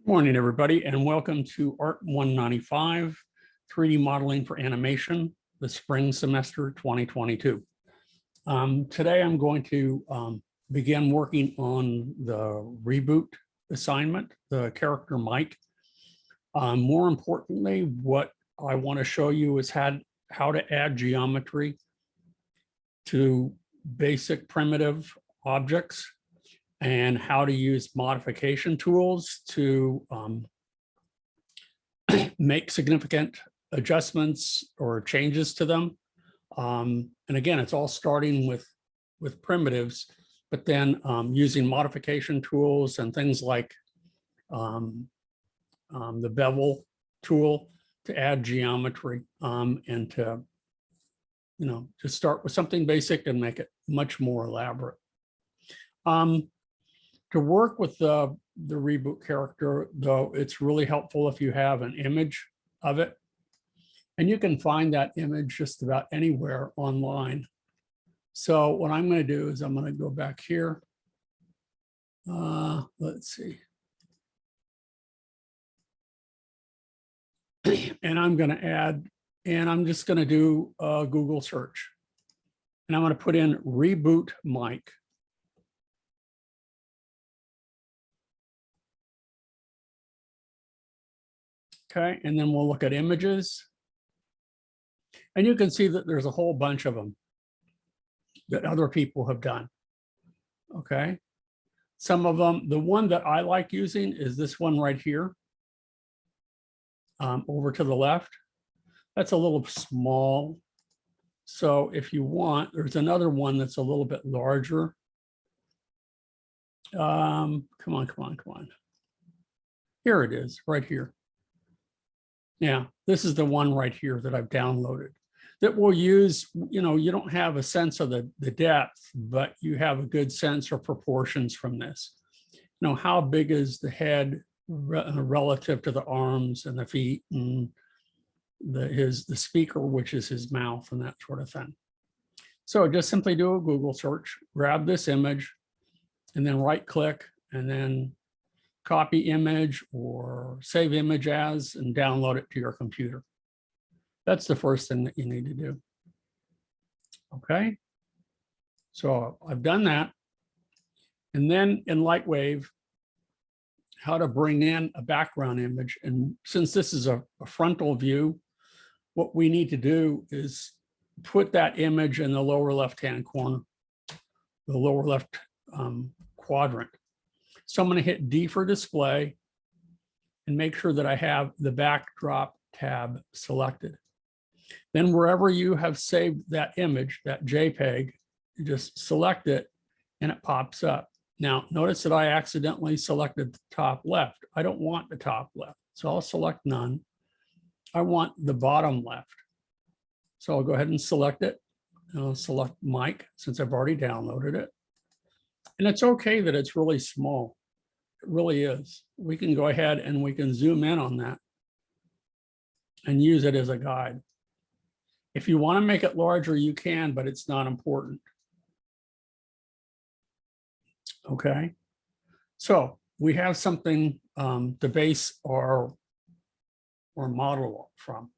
Good morning, everybody, and welcome to Art 195, 3D Modeling for Animation, the spring semester 2022. Today, I'm going to begin working on the Reboot assignment, the character Mike. More importantly, what I want to show you is how to add geometry to basic primitive objects, and how to use modification tools to make significant adjustments or changes to them. And again, it's all starting with primitives, but then using modification tools and things like the Bevel Tool to add geometry and to, just start with something basic and make it much more elaborate. To work with the Reboot character, though, it's really helpful if you have an image of it. And you can find that image just about anywhere online. So what I'm going to do is I'm going to go back here. Let's see. And I'm going to add, and I'm just going to do a Google search. And I'm going to put in Reboot Mike. Okay, and then we'll look at images. And you can see that there's a whole bunch of them that other people have done. Okay, some of them, the one that I like using is this one right here. Over to the left. That's a little small. So if you want, there's another one that's a little bit larger. Come on. Here it is, right here. Yeah, this is the one right here that I've downloaded that we'll use. You don't have a sense of the depth, but you have a good sense of proportions from this. How big is the head relative to the arms and the feet and the speaker, which is his mouth, and that sort of thing. So just simply do a Google search, grab this image, and then right click, and then copy image or save image as, and download it to your computer. That's the first thing that you need to do. Okay, so I've done that. And then in Lightwave, how to bring in a background image. And since this is a frontal view, what we need to do is put that image in the lower left-hand corner, the lower left quadrant. So I'm going to hit D for display and make sure that I have the backdrop tab selected. Then wherever you have saved that image, that JPEG, you just select it and it pops up. Now, notice that I accidentally selected the top left. I don't want the top left, so I'll select none. I want the bottom left. So I'll go ahead and select it. And I'll select Mike since I've already downloaded it. And it's okay that it's really small. It really is. We can go ahead and we can zoom in on that and use it as a guide. If you want to make it larger, you can, but it's not important. Okay, so we have something to base our model from.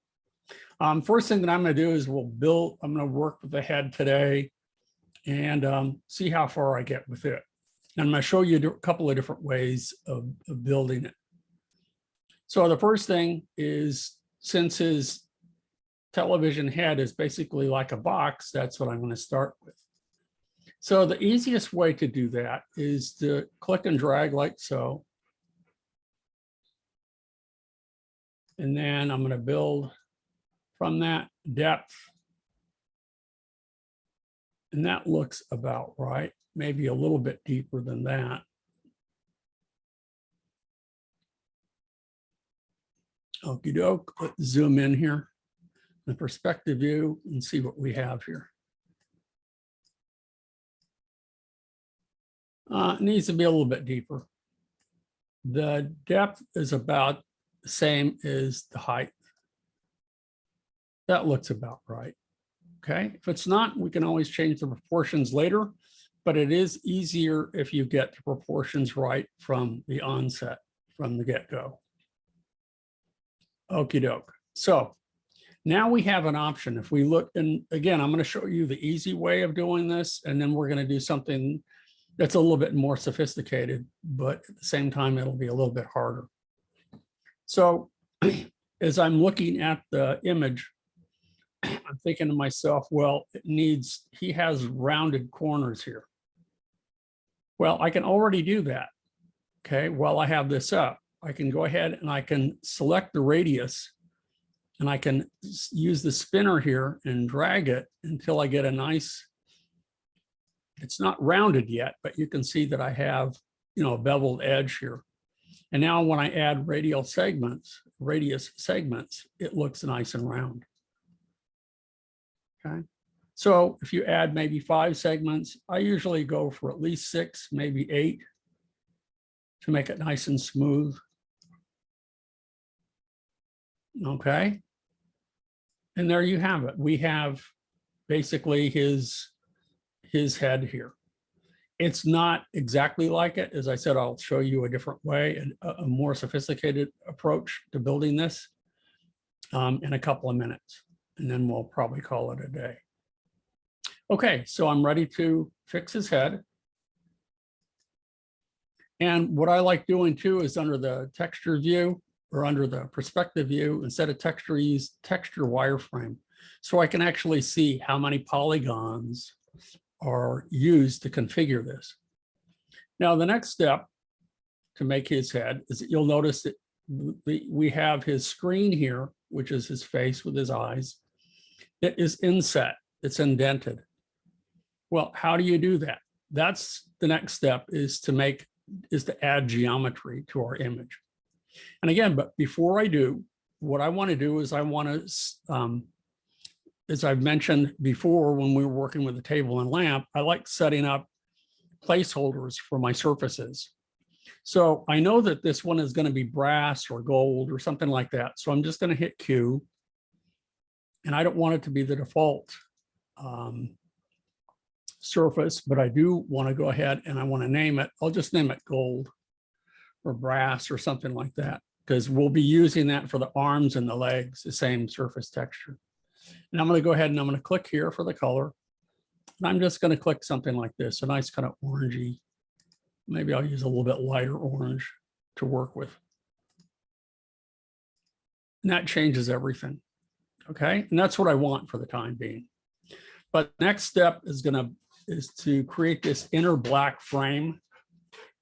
First thing that I'm going to do is I'm going to work with the head today and see how far I get with it. And I'm going to show you a couple of different ways of building it. So the first thing is, since his television head is basically like a box, that's what I'm going to start with. So the easiest way to do that is to click and drag like so. And then I'm going to build from that depth. And that looks about right. Maybe a little bit deeper than that. Okie doke, let's zoom in here, the perspective view, and see what we have here. It needs to be a little bit deeper. The depth is about the same as the height. That looks about right. Okay, if it's not, we can always change the proportions later, but it is easier if you get the proportions right from the onset. from the get-go. Okie doke. So now we have an option. If we look, and again, I'm going to show you the easy way of doing this, and then we're going to do something that's a little bit more sophisticated, but at the same time, it'll be a little bit harder. So as I'm looking at the image, I'm thinking to myself, well, he has rounded corners here. Well, I can already do that. Okay, while I have this up, I can go ahead and I can select the radius, and I can use the spinner here and drag it until I get a nice, it's not rounded yet, but you can see that I have, a beveled edge here. And now when I add radius segments, it looks nice and round. Okay, so if you add maybe 5 segments, I usually go for at least 6, maybe 8 to make it nice and smooth. Okay, and there you have it. We have basically his head here. It's not exactly like it. As I said, I'll show you a different way and a more sophisticated approach to building this in a couple of minutes, and then we'll probably call it a day. Okay, so I'm ready to fix his head. And what I like doing too is under the texture view or under the perspective view, instead of texture, use texture wireframe. So I can actually see how many polygons are used to configure this. Now, the next step to make his head is that you'll notice that we have his screen here, which is his face with his eyes. It is inset, it's indented. Well, how do you do that? That's the next step, is to add geometry to our image. And again, but before I do, what I want to do is I want to, as I've mentioned before, when we were working with the table and lamp, I like setting up placeholders for my surfaces. So I know that this one is going to be brass or gold or something like that. So I'm just going to hit Q, and I don't want it to be the default surface, but I do want to go ahead and I want to name it. I'll just name it gold or brass or something like that, because we'll be using that for the arms and the legs, the same surface texture. And I'm going to go ahead and I'm going to click here for the color. And I'm just going to click something like this, a nice kind of orangey. Maybe I'll use a little bit lighter orange to work with. And that changes everything. Okay, and that's what I want for the time being. But next step is to create this inner black frame.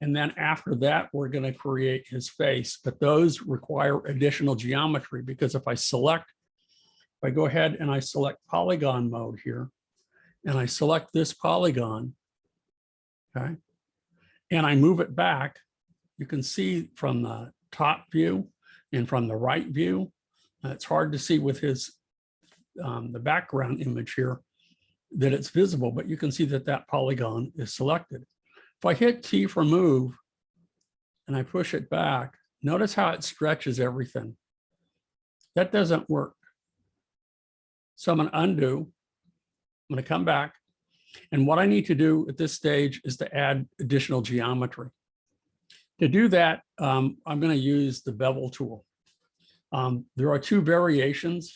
And then after that, we're going to create his face. But those require additional geometry, because if I go ahead and I select polygon mode here, and I select this polygon, okay, and I move it back, you can see from the top view and from the right view, it's hard to see with his the background image here that it's visible, but you can see that that polygon is selected. If I hit T for move and I push it back, notice how it stretches everything. That doesn't work. So I'm going to undo. I'm going to come back. And what I need to do at this stage is to add additional geometry. To do that, I'm going to use the Bevel Tool. There are 2 variations.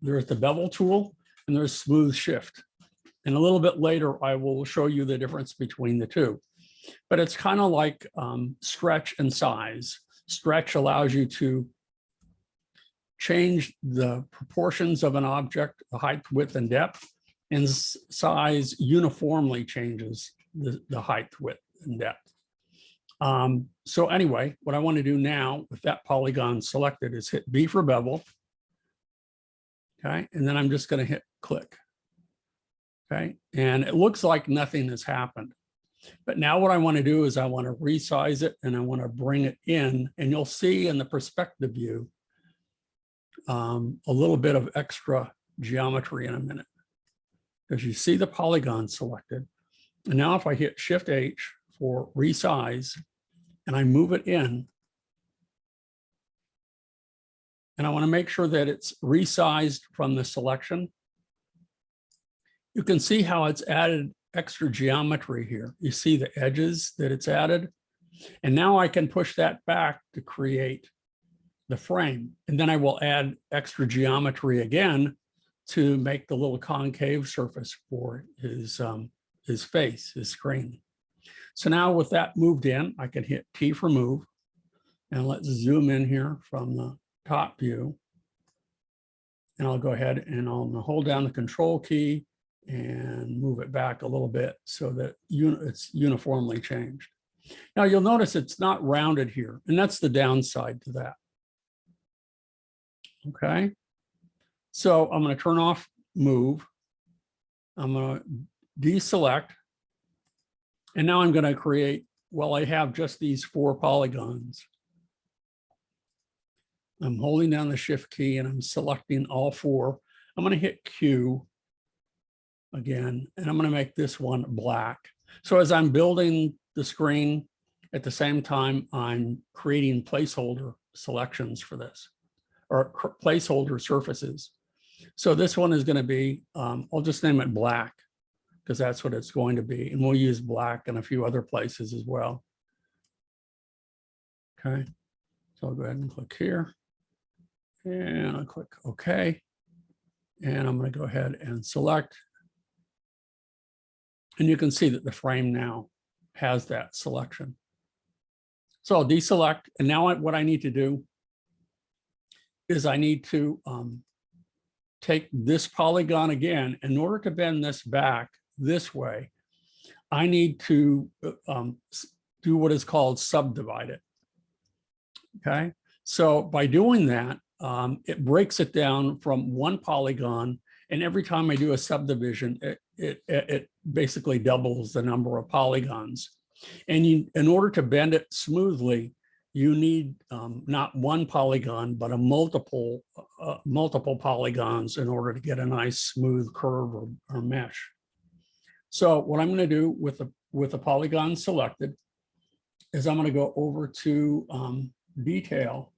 There's the Bevel Tool and there's Smooth Shift. And a little bit later, I will show you the difference between the 2. But it's kind of like stretch and size. Stretch allows you to change the proportions of an object, the height, width, and depth, and size uniformly changes the height, width, and depth. So anyway, what I want to do now with that polygon selected is hit B for bevel. Okay, and then I'm just going to hit click. Okay, and it looks like nothing has happened. But now what I want to do is I want to resize it and I want to bring it in, and you'll see in the perspective view a little bit of extra geometry in a minute, because you see the polygon selected. And now if I hit Shift H for resize and I move it in, and I want to make sure that it's resized from the selection, you can see how it's added extra geometry here. You see the edges that it's added. And now I can push that back to create the frame. And then I will add extra geometry again to make the little concave surface for his face, his screen. So now with that moved in, I can hit T for move. And let's zoom in here from the top view. And I'll go ahead and I'll hold down the control key and move it back a little bit so that it's uniformly changed. Now you'll notice it's not rounded here, and that's the downside to that. Okay, so I'm going to turn off move. I'm going to deselect. And now I'm going to create, well, I have just these 4 polygons. I'm holding down the shift key and I'm selecting all 4. I'm going to hit Q again, and I'm going to make this one black. So as I'm building the screen, at the same time, I'm creating placeholder selections for this, or placeholder surfaces. So this one is going to be, I'll just name it black, because that's what it's going to be. And we'll use black in a few other places as well. Okay, so I'll go ahead and click here. And I'll click OK. And I'm going to go ahead and select. And you can see that the frame now has that selection. So I'll deselect. And now what I need to do is I need to take this polygon again. In order to bend this back this way, I need to do what is called subdivide it. Okay, so by doing that, it breaks it down from 1 polygon, and every time I do a subdivision, it basically doubles the number of polygons. And in order to bend it smoothly, you need not 1 polygon, but a multiple polygons in order to get a nice smooth curve or mesh. So what I'm going to do with the polygon selected is I'm going to go over to detail.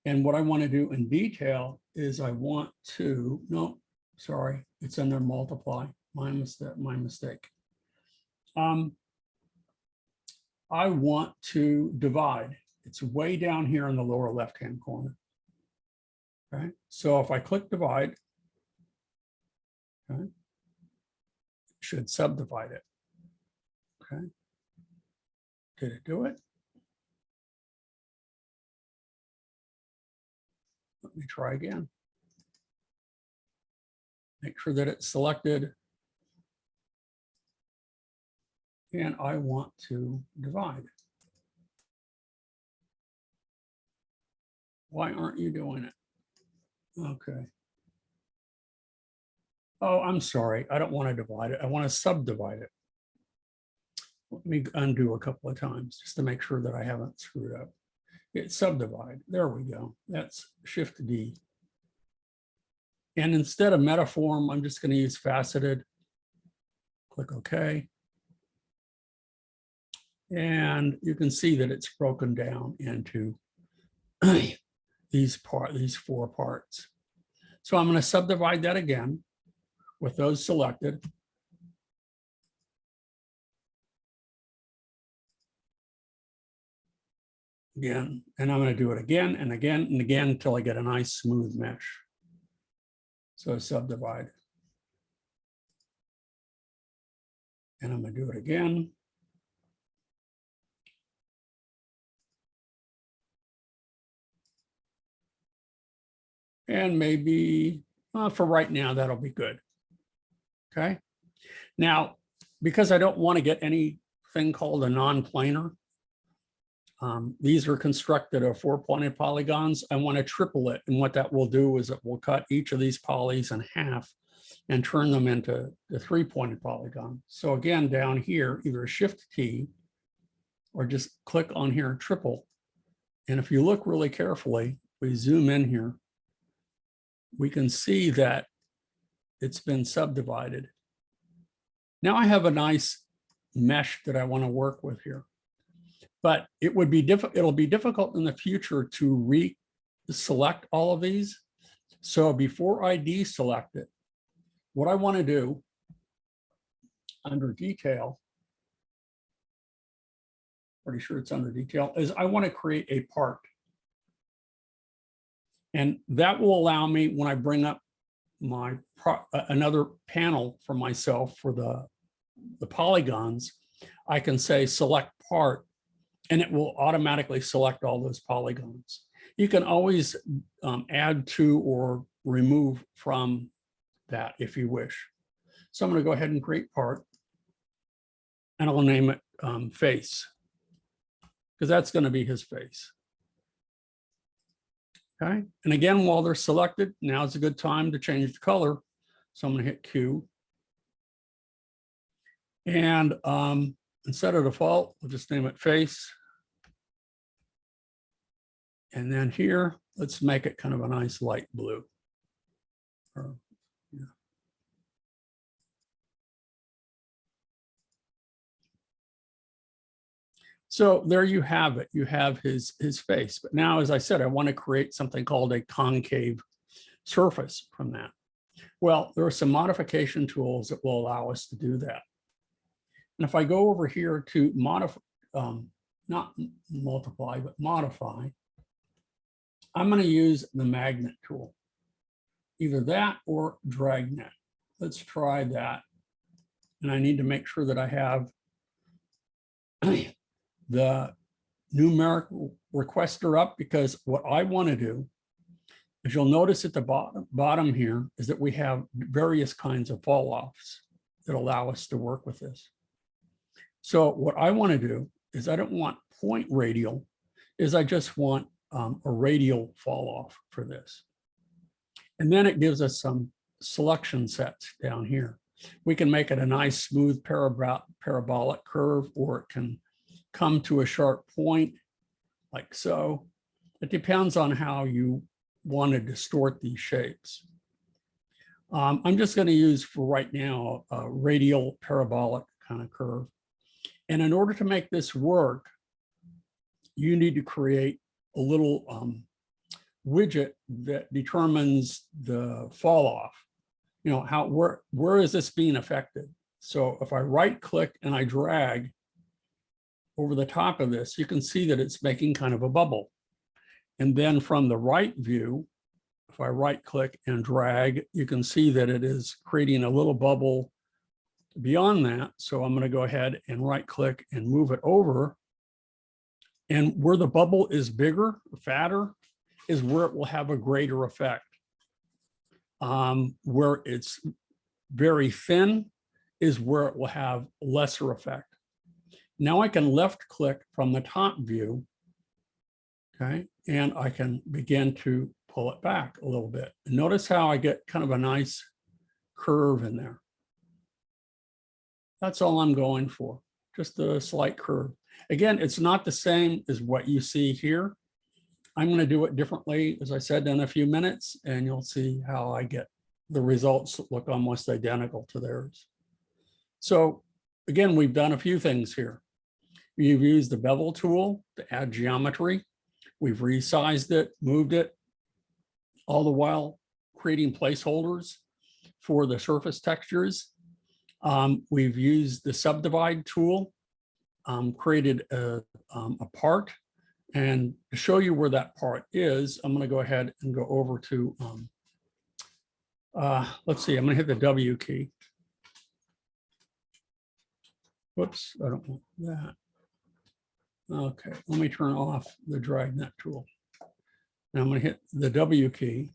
And what I want to do in detail is I want to, no, sorry, it's under multiply. My mistake. I want to divide. It's way down here in the lower left-hand corner. Okay, so if I click divide, okay, it should subdivide it. Okay, did it do it? Let me try again. Make sure that it's selected. And I want to divide. Why aren't you doing it? Okay. Oh, I'm sorry. I don't want to divide it. I want to subdivide it. Let me undo a couple of times just to make sure that I haven't screwed up. It's subdivide. There we go. That's Shift D. And instead of metaform, I'm just going to use faceted. Click OK. And you can see that it's broken down into these 4 parts. So I'm going to subdivide that again with those selected. Again, and I'm going to do it again and again and again until I get a nice smooth mesh. So subdivide. And I'm going to do it again. And maybe for right now, that'll be good. Okay. Now, because I don't want to get anything called a non-planar, these are constructed of 4-pointed polygons. I want to triple it. And what that will do is it will cut each of these polys in half and turn them into the 3-pointed polygon. So again, down here, either Shift T or just click on here, triple. And if you look really carefully, we zoom in here, we can see that it's been subdivided. Now I have a nice mesh that I want to work with here. But it'll be difficult in the future to select all of these. So before I deselect it, what I want to do under detail pretty sure it's under detail, is I want to create a part. And that will allow me, when I bring up my another panel for myself for the polygons, I can say select part, and it will automatically select all those polygons. You can always add to or remove from that if you wish. So I'm going to go ahead and create part, and I'll name it face, because that's going to be his face. Okay, and again, while they're selected, now is a good time to change the color. So I'm going to hit Q. And instead of default, we'll just name it face. And then here, let's make it kind of a nice light blue. Yeah. So there you have it. You have his face. But now, as I said, I want to create something called a concave surface from that. Well, there are some modification tools that will allow us to do that. And if I go over here to modify, not multiply, but modify, I'm going to use the magnet tool, either that or dragnet. Let's try that. And I need to make sure that I have the numerical requester up, because what I want to do is, you'll notice at the bottom here is that we have various kinds of fall offs that allow us to work with this. So what I want to do is, I don't want point radial, is I just want a radial fall off for this. And then it gives us some selection sets down here. We can make it a nice smooth parabolic curve, or it can come to a sharp point like so. It depends on how you want to distort these shapes. I'm just going to use for right now a radial parabolic kind of curve. And in order to make this work, you need to create a little widget that determines the fall off. You know, how, where is this being affected? So if I right click and I drag over the top of this, you can see that it's making kind of a bubble. And then from the right view, if I right click and drag, you can see that it is creating a little bubble beyond that. So I'm going to go ahead and right click and move it over. And where the bubble is bigger, fatter, is where it will have a greater effect. Where it's very thin is where it will have lesser effect. Now I can left click from the top view, okay, and I can begin to pull it back a little bit. And notice how I get kind of a nice curve in there. That's all I'm going for, just a slight curve. Again, it's not the same as what you see here. I'm going to do it differently, as I said, in a few minutes, and you'll see how I get the results that look almost identical to theirs. So again, we've done a few things here. We've used the Bevel tool to add geometry. We've resized it, moved it, all the while creating placeholders for the surface textures. We've used the Subdivide tool, created a part. And to show you where that part is, I'm going to go ahead and go over to, let's see, I'm going to hit the W key. Whoops, I don't want that. Okay, let me turn off the dragnet tool. Now I'm going to hit the W key.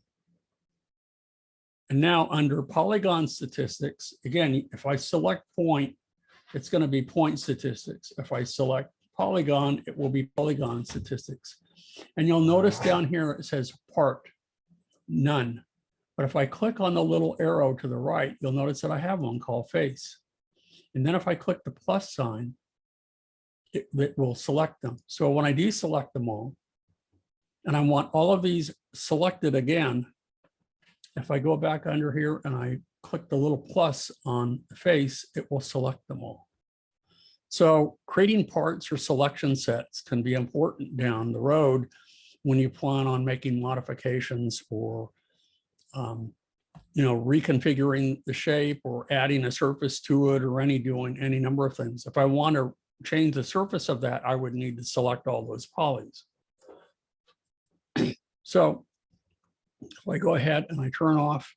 And now under polygon statistics, again, if I select point, it's going to be point statistics. If I select polygon, it will be polygon statistics. And you'll notice down here it says part, none. But if I click on the little arrow to the right, you'll notice that I have one called face. And then if I click the plus sign, it will select them. So when I deselect them all, and I want all of these selected again, if I go back under here and I click the little plus on the face, it will select them all. So creating parts or selection sets can be important down the road when you plan on making modifications or reconfiguring the shape or adding a surface to it, or doing any number of things. If I want to change the surface of that, I would need to select all those polys. So if I go ahead and I turn off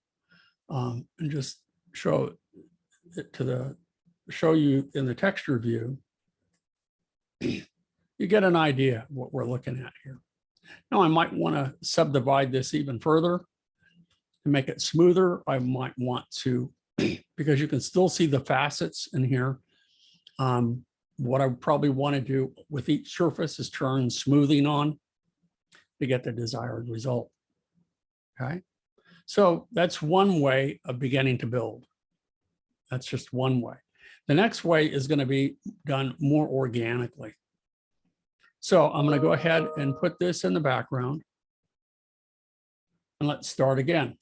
and just show it show you in the texture view, you get an idea of what we're looking at here. Now I might want to subdivide this even further to make it smoother. I might want to, because you can still see the facets in here. What I probably want to do with each surface is turn smoothing on to get the desired result. Okay, so that's one way of beginning to build. That's just one way. The next way is going to be done more organically. So I'm going to go ahead and put this in the background. And let's start again.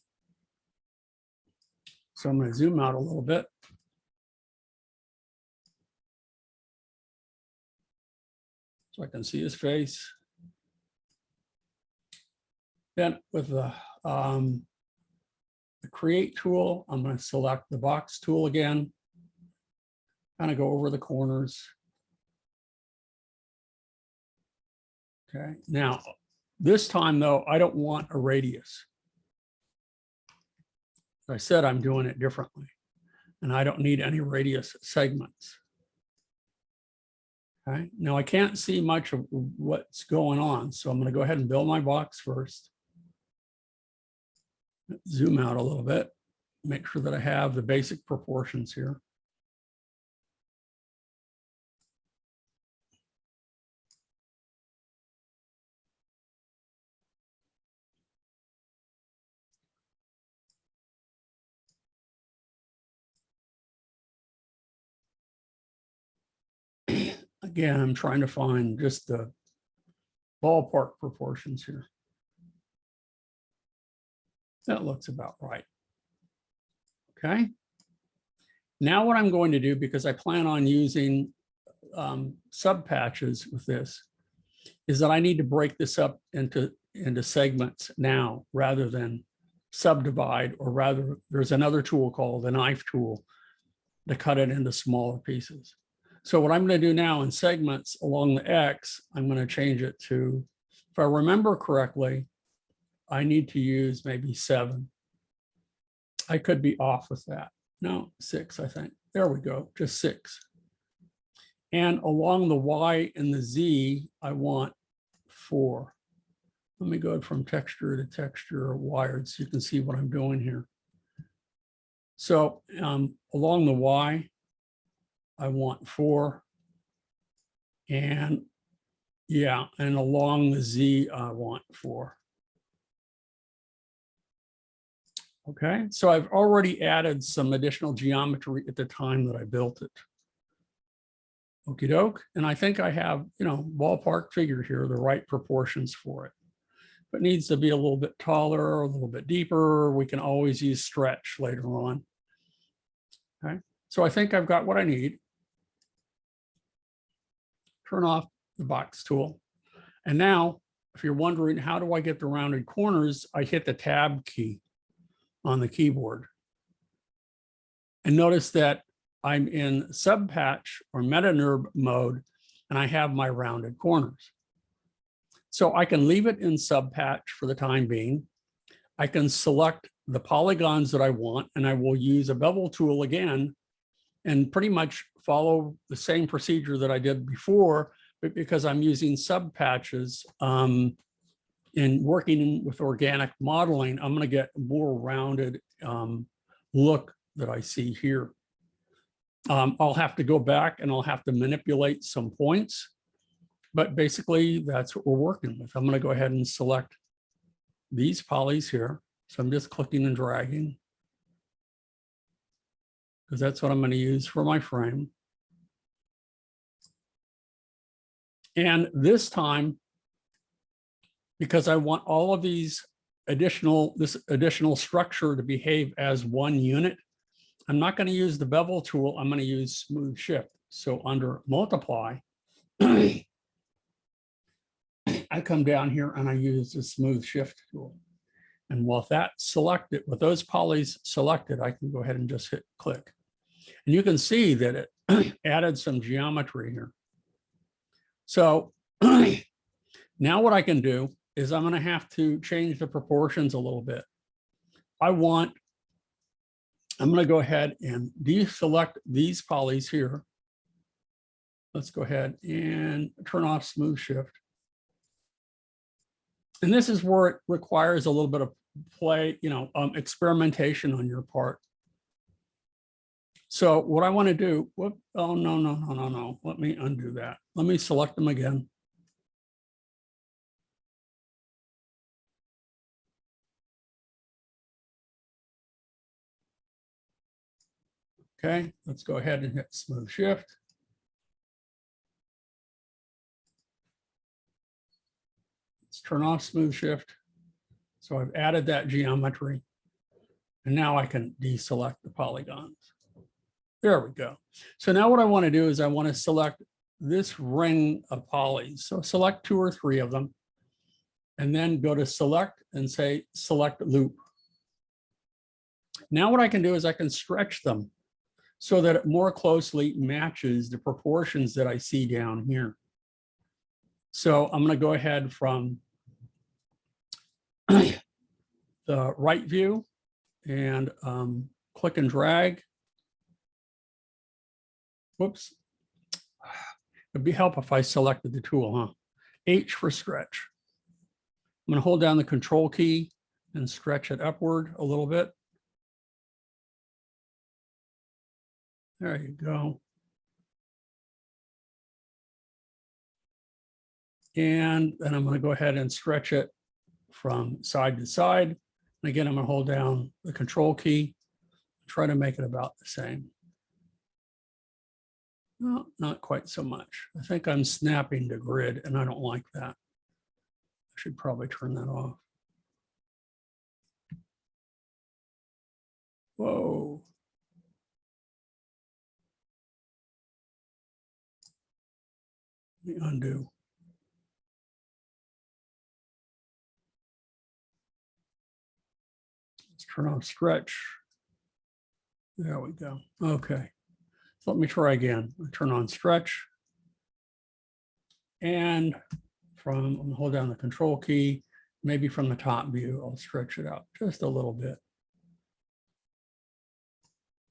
So I'm going to zoom out a little bit. So I can see his face. Then with the Create tool, I'm going to select the Box tool again. Kind of go over the corners. Okay, now this time though, I don't want a radius. As I said, I'm doing it differently, and I don't need any radius segments. Okay, now I can't see much of what's going on, so I'm going to go ahead and build my box first. Zoom out a little bit, make sure that I have the basic proportions here. Again, I'm trying to find just the ballpark proportions here. That looks about right. Okay. Now what I'm going to do, because I plan on using sub patches with this, is that I need to break this up into segments now rather than subdivide, or rather there's another tool called the knife tool to cut it into smaller pieces. So what I'm going to do now in segments along the X, I'm going to change it to, if I remember correctly, I need to use maybe 7. I could be off with that. No, 6, I think. There we go, just 6. And along the Y and the Z, I want 4. Let me go from texture to texture wired so you can see what I'm doing here. So along the Y, I want 4. And yeah, and along the Z, I want 4. Okay, so I've already added some additional geometry at the time that I built it. Okie doke. And I think I have, ballpark figure here, the right proportions for it. If it needs to be a little bit taller, a little bit deeper, we can always use stretch later on. Okay, so I think I've got what I need. Turn off the box tool. And now, if you're wondering, how do I get the rounded corners? I hit the Tab key on the keyboard. And notice that I'm in subpatch or meta-NURB mode, and I have my rounded corners. So I can leave it in subpatch for the time being. I can select the polygons that I want, and I will use a bevel tool again and pretty much follow the same procedure that I did before, but because I'm using subpatches in working with organic modeling, I'm going to get a more rounded look that I see here. I'll have to go back and I'll have to manipulate some points, but basically that's what we're working with. I'm going to go ahead and select these polys here. So I'm just clicking and dragging because that's what I'm going to use for my frame. And this time, because I want all of these this additional structure to behave as one unit, I'm not going to use the bevel tool. I'm going to use smooth shift. So under multiply, I come down here and I use the smooth shift tool. And with that selected, with those polys selected, I can go ahead and just hit click. And you can see that it added some geometry here. So now what I can do is I'm going to have to change the proportions a little bit. I'm going to go ahead and deselect these polys here. Let's go ahead and turn off smooth shift. And this is where it requires a little bit of play, experimentation on your part. So what I want to do, oh, no. Let me undo that. Let me select them again. Okay, let's go ahead and hit smooth shift. Let's turn off smooth shift. So I've added that geometry. And now I can deselect the polygons. There we go. So now what I want to do is I want to select this ring of polys. So select 2 or 3 of them. And then go to select and say select loop. Now what I can do is I can stretch them so that it more closely matches the proportions that I see down here. So I'm going to go ahead from the right view and click and drag. Whoops. It'd be helpful if I selected the tool, huh? H for stretch. I'm going to hold down the control key and stretch it upward a little bit. There you go. And then I'm going to go ahead and stretch it from side to side. And again, I'm going to hold down the control key, try to make it about the same. No, not quite so much. I think I'm snapping the grid and I don't like that. I should probably turn that off. Whoa. Let me undo. Let's turn on stretch. There we go. Okay. So let me try again. I turn on stretch. And I'm gonna hold down the control key. Maybe from the top view, I'll stretch it out just a little bit.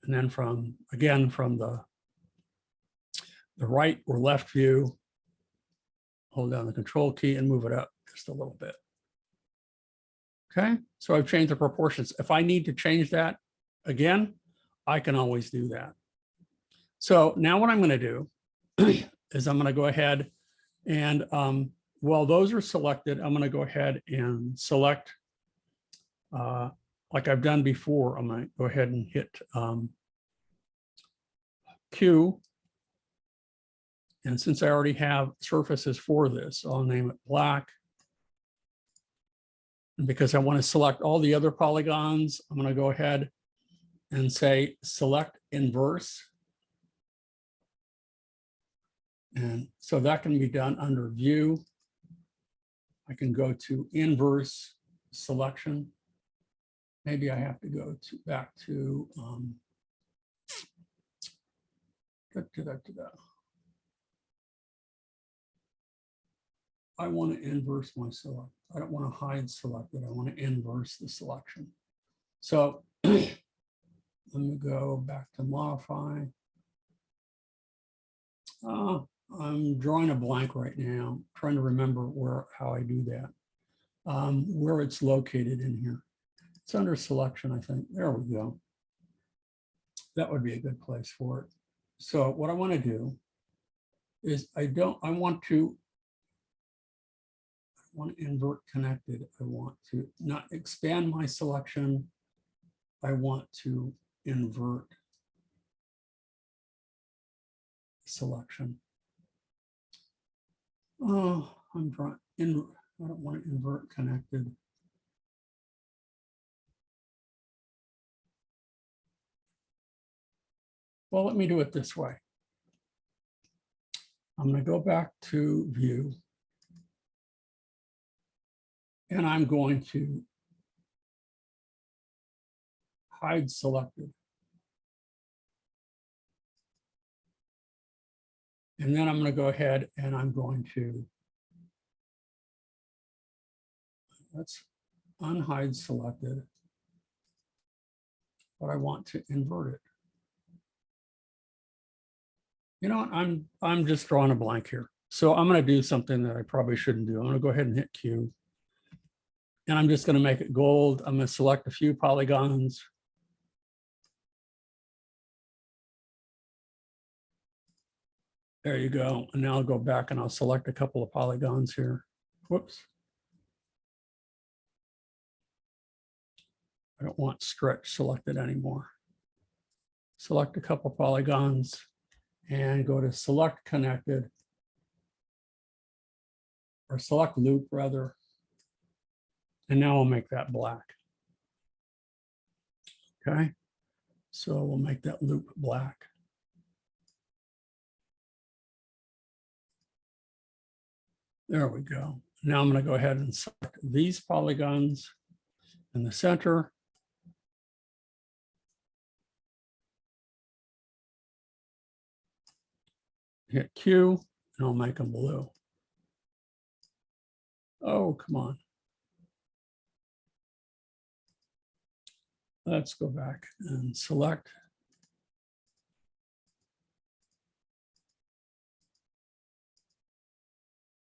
And then from the right or left view, hold down the control key and move it up just a little bit. Okay, so I've changed the proportions. If I need to change that again, I can always do that. So now what I'm going to do is I'm going to go ahead and while those are selected, I'm going to go ahead and select, like I've done before, I'm going to go ahead and hit Q. And since I already have surfaces for this, I'll name it black. And because I want to select all the other polygons, I'm going to go ahead and say select inverse. And so that can be done under view. I can go to inverse selection. Maybe I have to go back to I want to inverse my select. I don't want to hide selected. I want to inverse the selection. So let me go back to modify. I'm drawing a blank right now, trying to remember how I do that, where it's located in here. It's under selection, I think. There we go. That would be a good place for it. So what I want to do is I want to invert connected. I want to not expand my selection. I want to invert selection. Oh, I'm drawing in. I don't want to invert connected. Well, let me do it this way. I'm going to go back to view. And I'm going to hide selected. And then I'm going to go ahead and I'm going to, let's unhide selected, but I want to invert it. You know what, I'm just drawing a blank here. So I'm going to do something that I probably shouldn't do. I'm going to go ahead and hit Q. And I'm just going to make it gold. I'm going to select a few polygons. There you go. And now I'll go back and I'll select a couple of polygons here. Whoops. I don't want stretch selected anymore. Select a couple polygons and go to select connected, or select loop rather. And now I'll make that black. Okay. So we'll make that loop black. There we go. Now I'm going to go ahead and select these polygons in the center. Hit Q, and I'll make them blue. Oh, come on. Let's go back and select.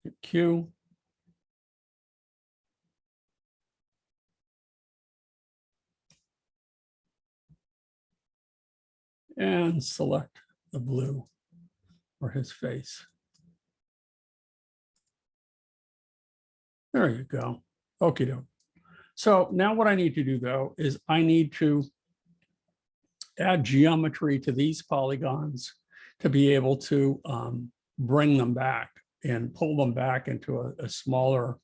Hit Q. And select the blue for his face. There you go. Okie doke. So now what I need to do though is I need to add geometry to these polygons to be able to bring them back and pull them back into a smaller,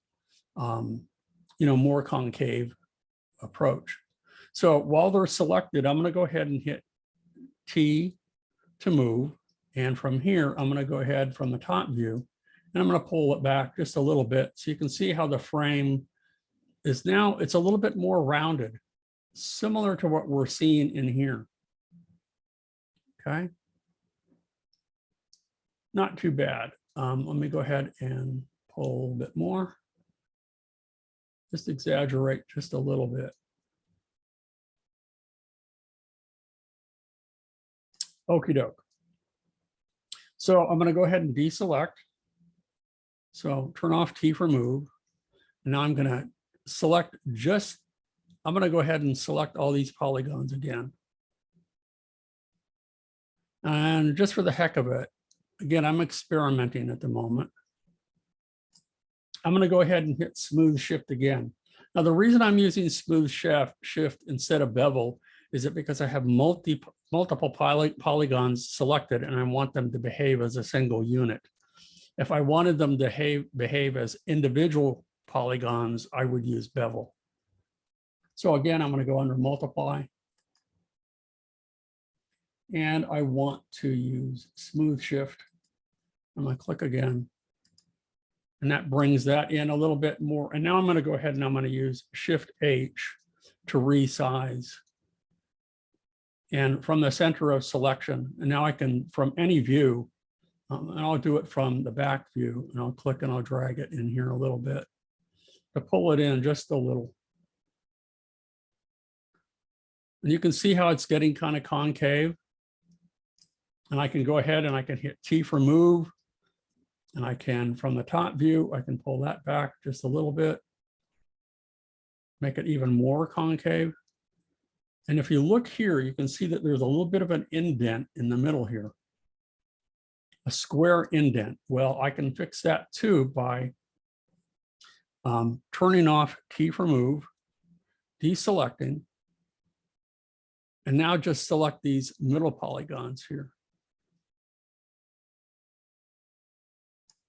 more concave approach. So while they're selected, I'm going to go ahead and hit T to move. And from here, I'm going to go ahead from the top view and I'm going to pull it back just a little bit. So you can see how the frame is now, it's a little bit more rounded, similar to what we're seeing in here. Okay. Not too bad. Let me go ahead and pull a bit more. Just exaggerate just a little bit. Okie doke. So I'm going to go ahead and deselect. So turn off T for move. And now I'm going to select I'm going to go ahead and select all these polygons again. And just for the heck of it, again, I'm experimenting at the moment. I'm going to go ahead and hit smooth shift again. Now, the reason I'm using smooth shift instead of bevel is it because I have multiple polygons selected and I want them to behave as a single unit. If I wanted them to behave as individual polygons, I would use bevel. So again, I'm going to go under multiply. And I want to use smooth shift. I'm going to click again. And that brings that in a little bit more. And now I'm going to go ahead and I'm going to use Shift H to resize. And from the center of selection, and now I can, from any view, and I'll do it from the back view, and I'll click and I'll drag it in here a little bit to pull it in just a little. And you can see how it's getting kind of concave. And I can go ahead and I can hit T for move. And I can, from the top view, I can pull that back just a little bit, make it even more concave. And if you look here, you can see that there's a little bit of an indent in the middle here, a square indent. Well, I can fix that too by turning off T for move, deselecting, and now just select these middle polygons here.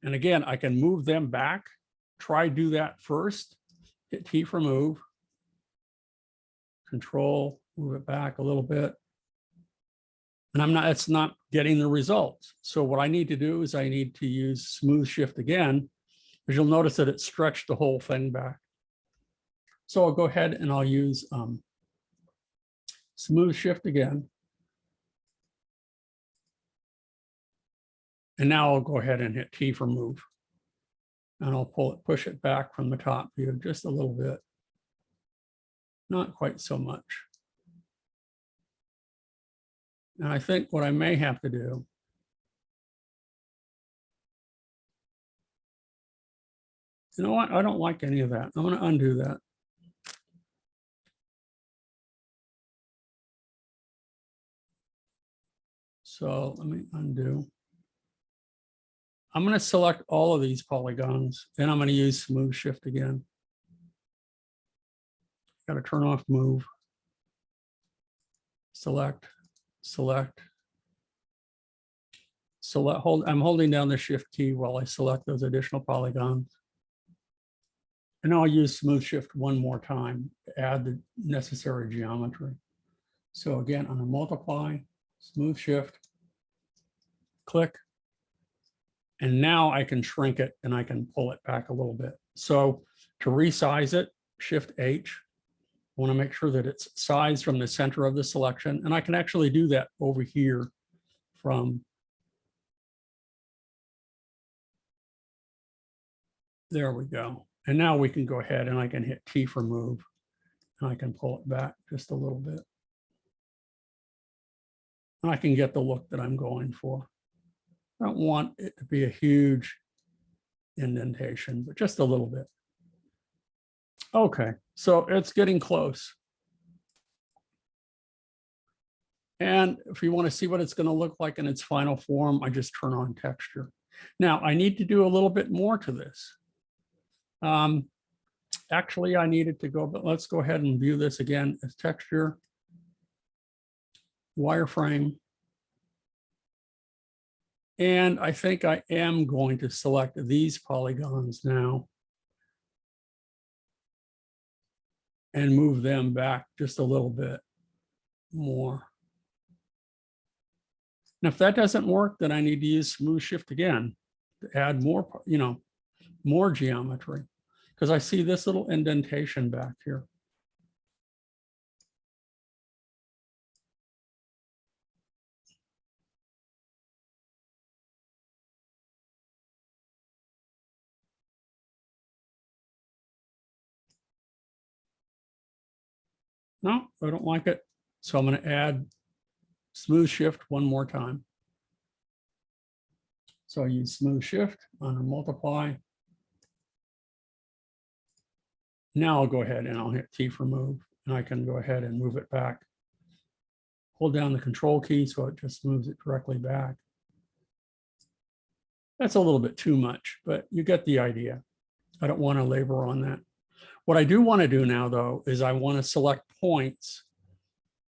And again, I can move them back. Try do that first. Hit T for move. Control, move it back a little bit. And it's not getting the results. So what I need to do is I need to use smooth shift again, because you'll notice that it stretched the whole thing back. So I'll go ahead and I'll use smooth shift again. And now I'll go ahead and hit T for move. And I'll push it back from the top view just a little bit. Not quite so much. And I think what I may have to do you know what? I don't like any of that. I'm going to undo that. So let me undo. I'm going to select all of these polygons and I'm going to use smooth shift again. Got to turn off move. Select, select. I'm holding down the shift key while I select those additional polygons. And I'll use smooth shift one more time to add the necessary geometry. So again, I'm going to multiply, smooth shift, click. And now I can shrink it and I can pull it back a little bit. So to resize it, shift H. I want to make sure that it's sized from the center of the selection. And I can actually do that over here from there we go. And now we can go ahead and I can hit T for move. And I can pull it back just a little bit. And I can get the look that I'm going for. I don't want it to be a huge indentation, but just a little bit. Okay, so it's getting close. And if you want to see what it's going to look like in its final form, I just turn on texture. Now, I need to do a little bit more to this. Actually, I needed to go, but let's go ahead and view this again as texture, wireframe. And I think I am going to select these polygons now and move them back just a little bit more. And if that doesn't work, then I need to use smooth shift again to add more, more geometry, because I see this little indentation back here. No, I don't like it. So I'm going to add smooth shift one more time. So I use smooth shift on a multiply. Now I'll go ahead and I'll hit T for move, and I can go ahead and move it back. Hold down the control key so it just moves it directly back. That's a little bit too much, but you get the idea. I don't want to labor on that. What I do want to do now, though, is I want to select points,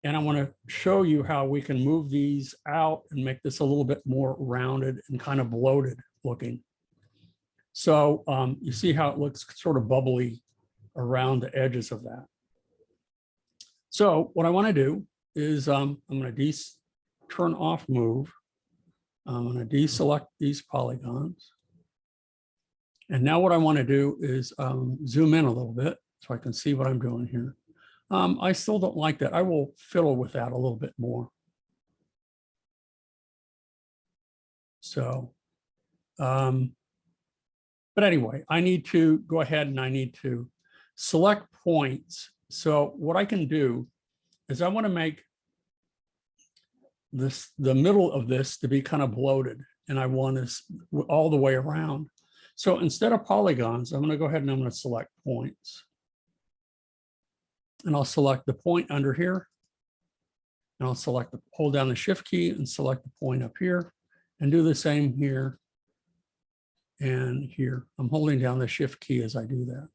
and I want to show you how we can move these out and make this a little bit more rounded and kind of bloated looking. So you see how it looks sort of bubbly around the edges of that. So what I want to do is I'm going to turn off move. I'm going to deselect these polygons. And now what I want to do is zoom in a little bit so I can see what I'm doing here. I still don't like that. I will fiddle with that a little bit more. So, but anyway, I need to go ahead and I need to select points. So what I can do is I want to make the middle of this to be kind of bloated, and I want this all the way around. So instead of polygons, I'm going to go ahead and I'm going to select points. And I'll select the point under here. And I'll hold down the shift key and select the point up here, and do the same here and here. I'm holding down the shift key as I do that.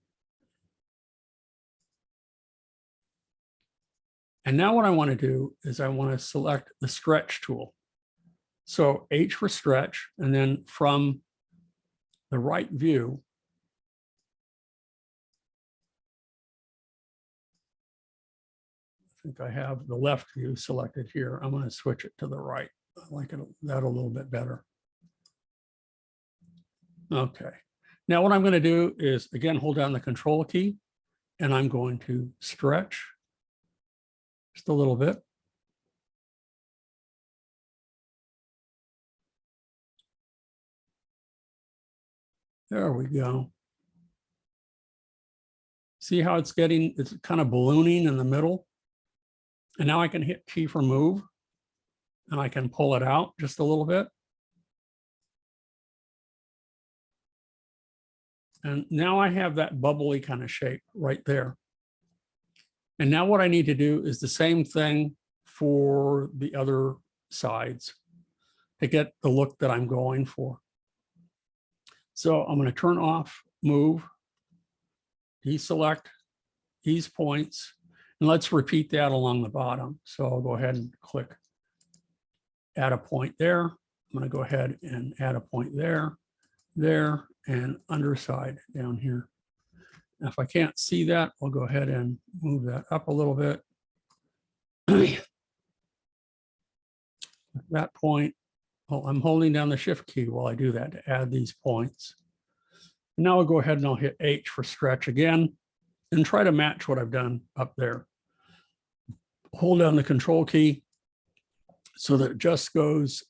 And now what I want to do is I want to select the stretch tool. So H for stretch, and then from the right view, I think I have the left view selected here. I'm going to switch it to the right. I like that a little bit better. Okay. Now what I'm going to do is, again, hold down the control key, and I'm going to stretch just a little bit. There we go. See how it's getting, it's kind of ballooning in the middle. And now I can hit T for move and I can pull it out just a little bit. And now I have that bubbly kind of shape right there. And now what I need to do is the same thing for the other sides to get the look that I'm going for. So I'm going to turn off move, deselect these points, and let's repeat that along the bottom. So I'll go ahead and click add a point there. I'm going to go ahead and add a point there, there, and underside down here. Now, if I can't see that, I'll go ahead and move that up a little bit. At that point, well, I'm holding down the shift key while I do that to add these points. Now I'll go ahead and I'll hit H for stretch again and try to match what I've done up there. Hold down the control key so that it just goes,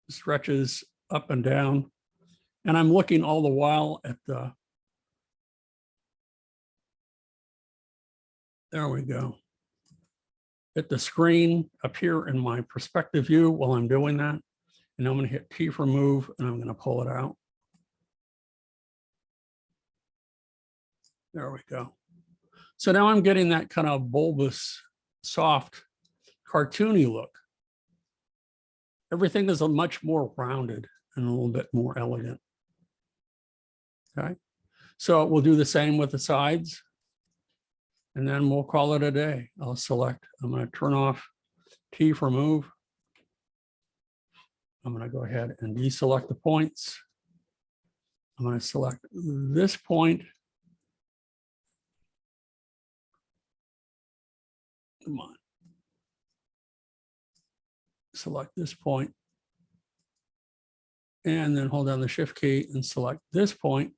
stretches up and down. And I'm looking all the while at the, there we go, at the screen up here in my perspective view while I'm doing that. And I'm going to hit T for move and I'm going to pull it out. There we go. So now I'm getting that kind of bulbous, soft, cartoony look. Everything is a much more rounded and a little bit more elegant. Okay, so we'll do the same with the sides. And then we'll call it a day. I'll select, I'm going to turn off T for move. I'm going to go ahead and deselect the points. I'm going to select this point. Come on. Select this point. And then hold down the shift key and select this point.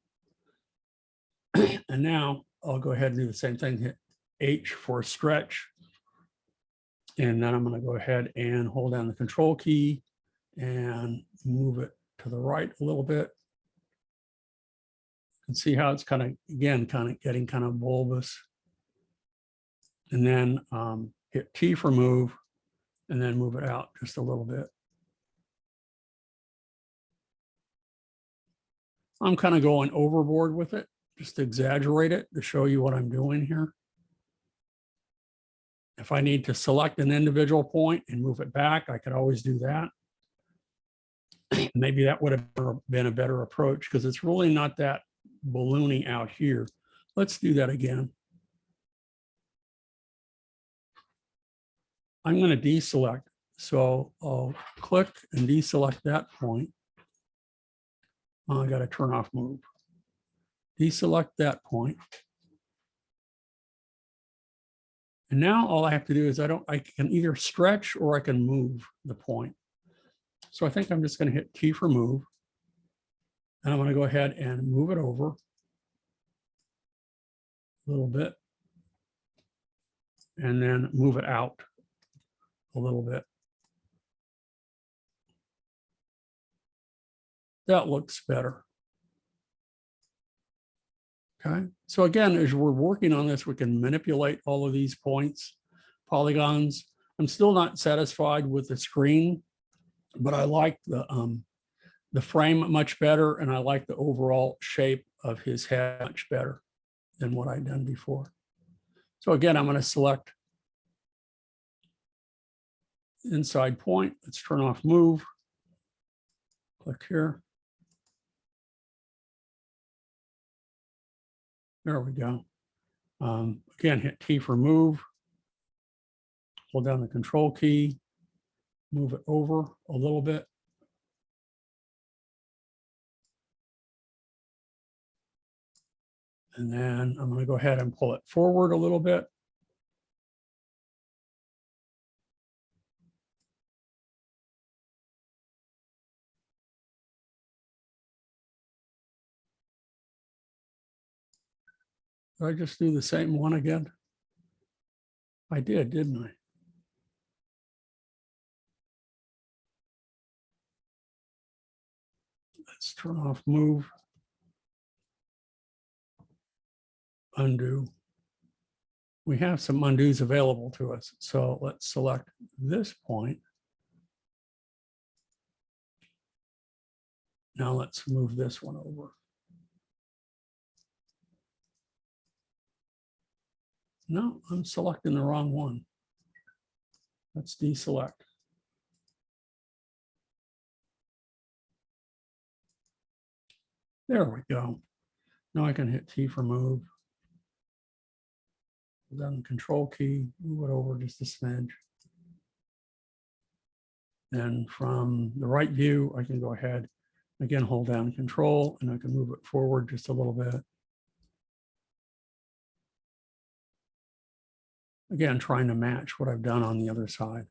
And now I'll go ahead and do the same thing, hit H for stretch. And then I'm going to go ahead and hold down the control key and move it to the right a little bit. You can see how it's kind of, again, kind of getting kind of bulbous. And then hit T for move and then move it out just a little bit. I'm kind of going overboard with it, just to exaggerate it to show you what I'm doing here. If I need to select an individual point and move it back, I could always do that. Maybe that would have been a better approach because it's really not that ballooning out here. Let's do that again. I'm going to deselect. So I'll click and deselect that point. I got to turn off move. Deselect that point. And now all I have to do is I can either stretch or I can move the point. So I think I'm just going to hit T for move. And I'm going to go ahead and move it over a little bit. And then move it out a little bit. That looks better. Okay, so again, as we're working on this, we can manipulate all of these points, polygons. I'm still not satisfied with the screen, but I like the frame much better, and I like the overall shape of his head much better than what I'd done before. So again, I'm going to select inside point. Let's turn off move. Click here. There we go. Again, hit T for move. Hold down the control key. Move it over a little bit. And then I'm going to go ahead and pull it forward a little bit. Did I just do the same one again? I did, didn't I? Let's turn off move. undo. We have some undos available to us. So let's select this point. Now let's move this one over. No, I'm selecting the wrong one. Let's deselect. There we go. Now I can hit T for move. Then the control key, move it over just a smidge. Then from the right view, I can go ahead, again, hold down control, and I can move it forward just a little bit. Again, trying to match what I've done on the other side.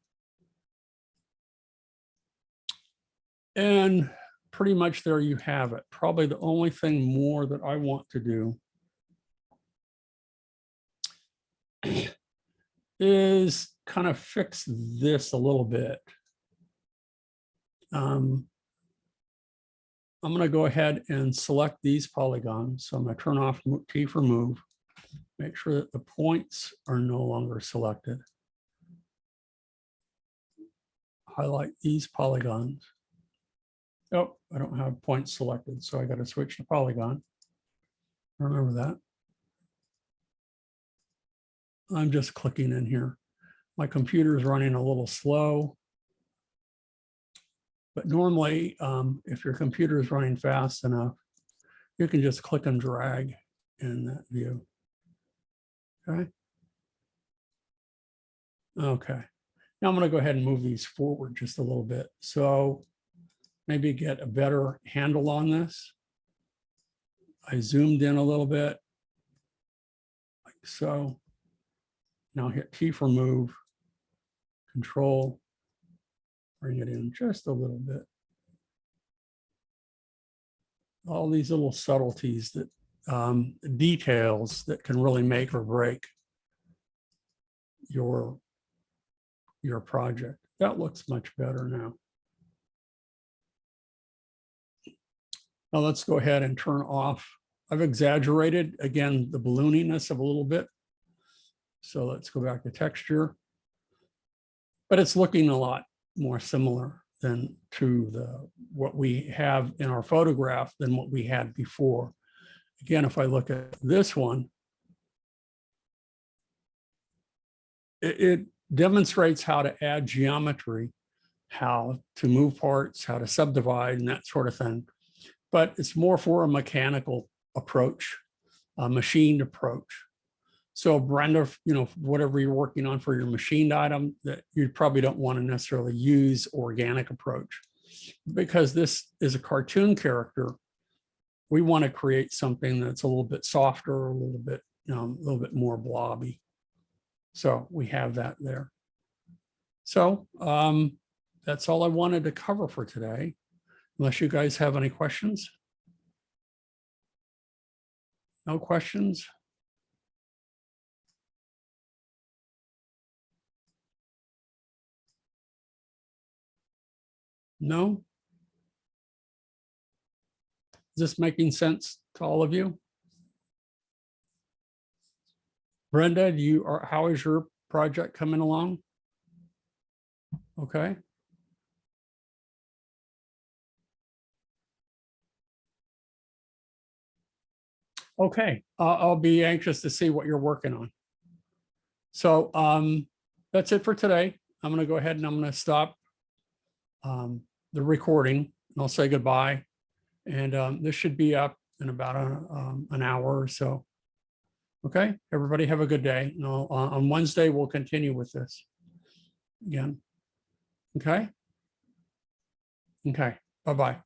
And pretty much there you have it. Probably the only thing more that I want to do is kind of fix this a little bit. I'm going to go ahead and select these polygons. So I'm going to turn off T for move. Make sure that the points are no longer selected. Highlight these polygons. Oh, I don't have points selected, so I got to switch to polygon. Remember that. I'm just clicking in here. My computer is running a little slow. But normally, if your computer is running fast enough, you can just click and drag in that view. Okay. Okay. Now I'm going to go ahead and move these forward just a little bit. So maybe get a better handle on this. I zoomed in a little bit, like so. Now hit T for move, control, bring it in just a little bit. All these little subtleties that details that can really make or break your project. That looks much better now. Now let's go ahead and turn off. I've exaggerated, again, the ballooniness of a little bit. So let's go back to texture. But it's looking a lot more similar than to what we have in our photograph than what we had before. Again, if I look at this one, it demonstrates how to add geometry, how to move parts, how to subdivide, and that sort of thing. But it's more for a mechanical approach, a machined approach. So Brenda, whatever you're working on for your machined item, that you probably don't want to necessarily use organic approach, because this is a cartoon character. We want to create something that's a little bit softer, a little bit more blobby. So we have that there. So that's all I wanted to cover for today, unless you guys have any questions. No questions? No? Is this making sense to all of you? Brenda, how is your project coming along? Okay. Okay, I'll be anxious to see what you're working on. So that's it for today. I'm going to go ahead and I'm going to stop the recording, and I'll say goodbye. And this should be up in about an hour or so. Okay, everybody have a good day. And on Wednesday, we'll continue with this again. Okay. Okay, bye-bye.